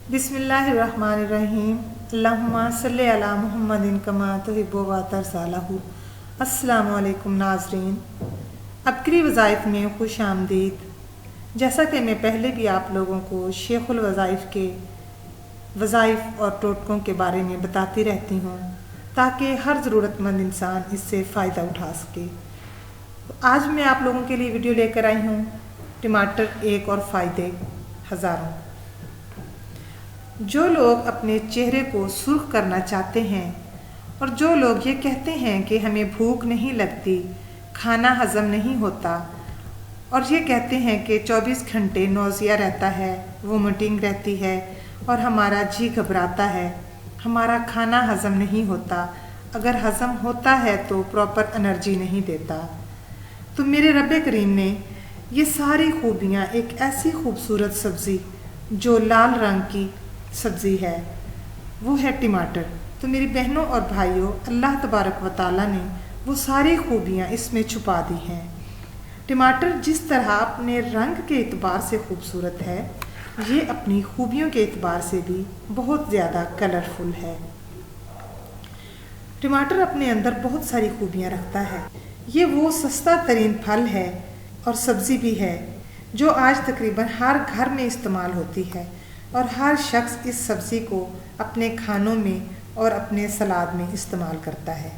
बिस्मिल्लाहिर्रहमानिर्रहीम। अल्लाहुम्मा सल्लि अला मुहम्मदिन कमा तुहिब्बु व तरज़ालहू। अस्सलामु अलैकुम नाज़रीन, अबकरी वज़ाइफ में खुश आमदीद। जैसा कि मैं पहले भी आप लोगों को शेखुल वज़ाइफ के वज़ाइफ और टोटकों के बारे में बताती रहती हूँ ताकि हर ज़रूरतमंद इंसान इससे फ़ायदा उठा सके। आज मैं आप लोगों के लिए वीडियो लेकर आई हूँ टमाटर एक और फ़ायदे हज़ारों। जो लोग अपने चेहरे को सुर्ख करना चाहते हैं और जो लोग ये कहते हैं कि हमें भूख नहीं लगती, खाना हज़म नहीं होता और ये कहते हैं कि 24 घंटे नौज़िया रहता है, वोमिटिंग रहती है और हमारा जी घबराता है, हमारा खाना हज़म नहीं होता, अगर हज़म होता है तो प्रॉपर एनर्जी नहीं देता, तो मेरे रब करीम ने ये सारी खूबियाँ एक ऐसी खूबसूरत सब्ज़ी जो लाल रंग की सब्ज़ी है वो है टमाटर। तो मेरी बहनों और भाइयों, अल्लाह तबारक व तआला ने वो सारी खूबियाँ इसमें छुपा दी हैं। टमाटर जिस तरह अपने रंग के एतबार से खूबसूरत है, ये अपनी खूबियों के एतबार से भी बहुत ज़्यादा कलरफुल है। टमाटर अपने अंदर बहुत सारी खूबियाँ रखता है। ये वो सस्ता तरीन फल है और सब्ज़ी भी है जो आज तकरीबन हर घर में इस्तेमाल होती है और हर शख्स इस सब्ज़ी को अपने खानों में और अपने सलाद में इस्तेमाल करता है।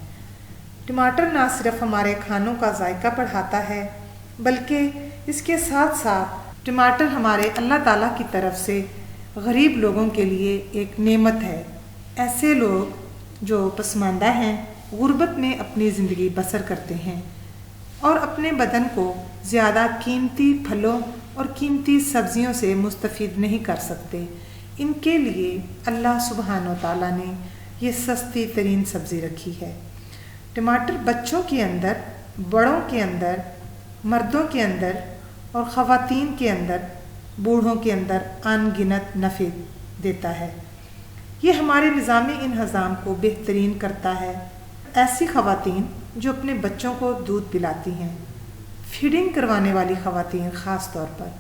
टमाटर ना सिर्फ हमारे खानों का जायका बढ़ाता है बल्कि इसके साथ साथ टमाटर हमारे अल्लाह ताला की तरफ से गरीब लोगों के लिए एक नेमत है। ऐसे लोग जो पसमानदा हैं, गुर्बत में अपनी ज़िंदगी बसर करते हैं और अपने बदन को ज़्यादा कीमती फलों और कीमती सब्जियों से मुस्तफ़ीद नहीं कर सकते, इनके लिए अल्लाह सुब्हानो ताला ने ये सस्ती तरीन सब्ज़ी रखी है। टमाटर बच्चों के अंदर, बड़ों के अंदर, मर्दों के अंदर और ख़वातीन के अंदर, बूढ़ों के अंदर अनगिनत नफ़े देता है। ये हमारे निज़ाम इंहज़ाम को बेहतरीन करता है। ऐसी ख़वातीन जो अपने बच्चों को दूध पिलाती हैं, फीडिंग करवाने वाली ख़वातीन ख़ास तौर पर,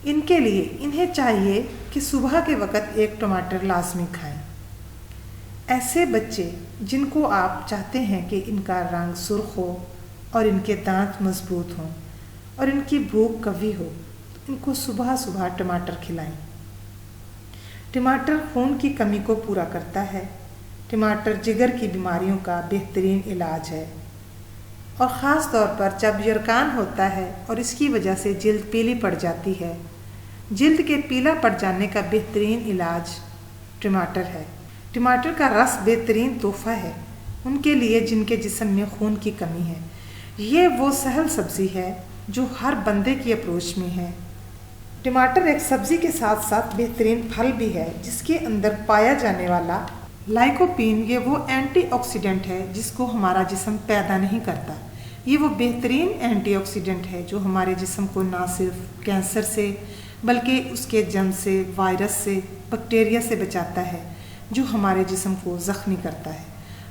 इनके लिए इन्हें चाहिए कि सुबह के वक़्त एक टमाटर लाजमी खाएं। ऐसे बच्चे जिनको आप चाहते हैं कि इनका रंग सुर्ख हो और इनके दांत मजबूत हों और इनकी भूख कवी हो, इनको सुबह सुबह टमाटर खिलाएं। टमाटर खून की कमी को पूरा करता है। टमाटर जिगर की बीमारियों का बेहतरीन इलाज है और ख़ास तौर पर जब यरकान होता है और इसकी वजह से जिल्द पीली पड़ जाती है, जिल्द के पीला पड़ जाने का बेहतरीन इलाज टमाटर है। टमाटर का रस बेहतरीन तोहफ़ा है उनके लिए जिनके जिस्म में खून की कमी है। ये वो सहल सब्ज़ी है जो हर बंदे की अप्रोच में है। टमाटर एक सब्ज़ी के साथ साथ बेहतरीन फल भी है जिसके अंदर पाया जाने वाला लाइकोपीन, ये वो एंटीऑक्सीडेंट है जिसको हमारा जिस्म पैदा नहीं करता। ये वो बेहतरीन एंटीऑक्सीडेंट है जो हमारे जिस्म को ना सिर्फ कैंसर से बल्कि उसके जर्म से, वायरस से, बैक्टीरिया से बचाता है जो हमारे जिस्म को ज़ख्मी करता है,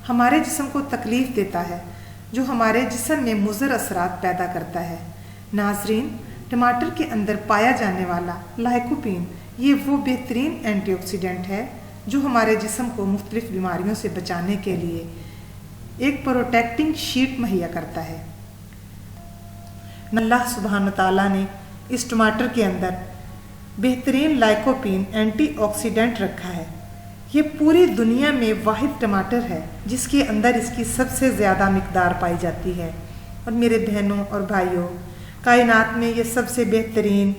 हमारे जिस्म को तकलीफ़ देता है, जो हमारे जिस्म में मुज़र असरात पैदा करता है। नाज़रीन, टमाटर के अंदर पाया जाने वाला लाइकोपीन ये वो बेहतरीन एंटीऑक्सीडेंट है जो हमारे जिस्म को मुख्तलिफ़ बीमारियों से बचाने के लिए एक प्रोटेक्टिंग शीट मुहैया करता है। अल्लाह सुब्हानो ताला ने इस टमाटर के अंदर बेहतरीन लाइकोपीन एंटीऑक्सीडेंट रखा है। ये पूरी दुनिया में वाहिद टमाटर है जिसके अंदर इसकी सबसे ज़्यादा मिकदार पाई जाती है। और मेरे बहनों और भाइयों, कायनात में ये सबसे बेहतरीन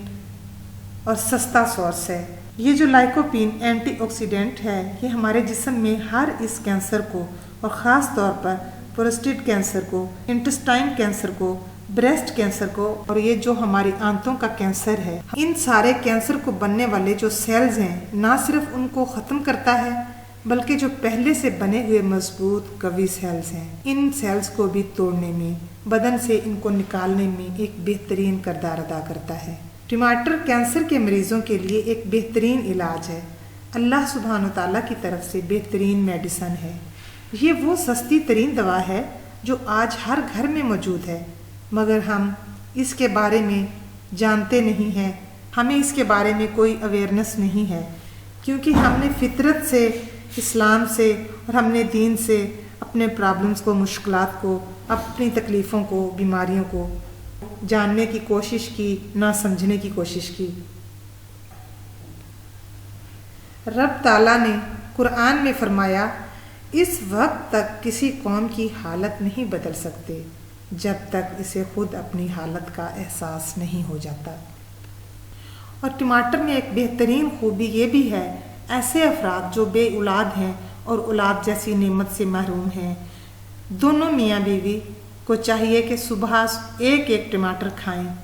और सस्ता सोर्स है। ये जो लाइकोपीन एंटीऑक्सीडेंट है ये हमारे जिस्म में हर इस कैंसर को और ख़ास तौर पर प्रोस्टेट कैंसर को, इंटेस्टाइन कैंसर को, ब्रेस्ट कैंसर को और ये जो हमारी आंतों का कैंसर है, इन सारे कैंसर को बनने वाले जो सेल्स हैं ना सिर्फ उनको ख़त्म करता है बल्कि जो पहले से बने हुए मजबूत कवी सेल्स हैं, इन सेल्स को भी तोड़ने में, बदन से इनको निकालने में एक बेहतरीन किरदार अदा करता है। टमाटर कैंसर के मरीज़ों के लिए एक बेहतरीन इलाज है। अल्लाह सुब्हानो ताला की तरफ से बेहतरीन मेडिसन है। ये वो सस्ती तरीन दवा है जो आज हर घर में मौजूद है, मगर हम इसके बारे में जानते नहीं हैं, हमें इसके बारे में कोई अवेयरनेस नहीं है। क्योंकि हमने फितरत से, इस्लाम से और हमने दीन से अपने प्रॉब्लम्स को, मुश्किलात को, अपनी तकलीफ़ों को, बीमारियों को जानने की कोशिश की, ना समझने की कोशिश की। रब ताला ने कुरान में फरमाया, इस वक्त तक किसी कौम की हालत नहीं बदल सकते जब तक इसे खुद अपनी हालत का एहसास नहीं हो जाता। और टमाटर में एक बेहतरीन खूबी ये भी है, ऐसे अफराद जो बे औलाद हैं और औलाद जैसी नेमत से महरूम हैं, दोनों मियाँ बीवी को चाहिए कि सुबह एक एक टमाटर खाएं।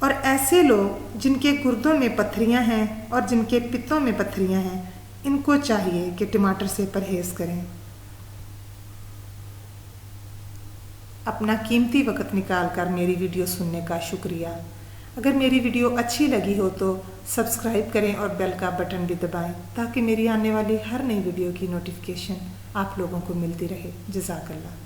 और ऐसे लोग जिनके गुर्दों में पत्थरियां हैं और जिनके पित्तों में पत्थरियां हैं, इनको चाहिए कि टमाटर से परहेज़ करें। अपना कीमती वक्त निकाल कर मेरी वीडियो सुनने का शुक्रिया। अगर मेरी वीडियो अच्छी लगी हो तो सब्सक्राइब करें और बेल का बटन भी दबाएं ताकि मेरी आने वाली हर नई वीडियो की नोटिफिकेशन आप लोगों को मिलती रहे। जज़ाकल्लाह।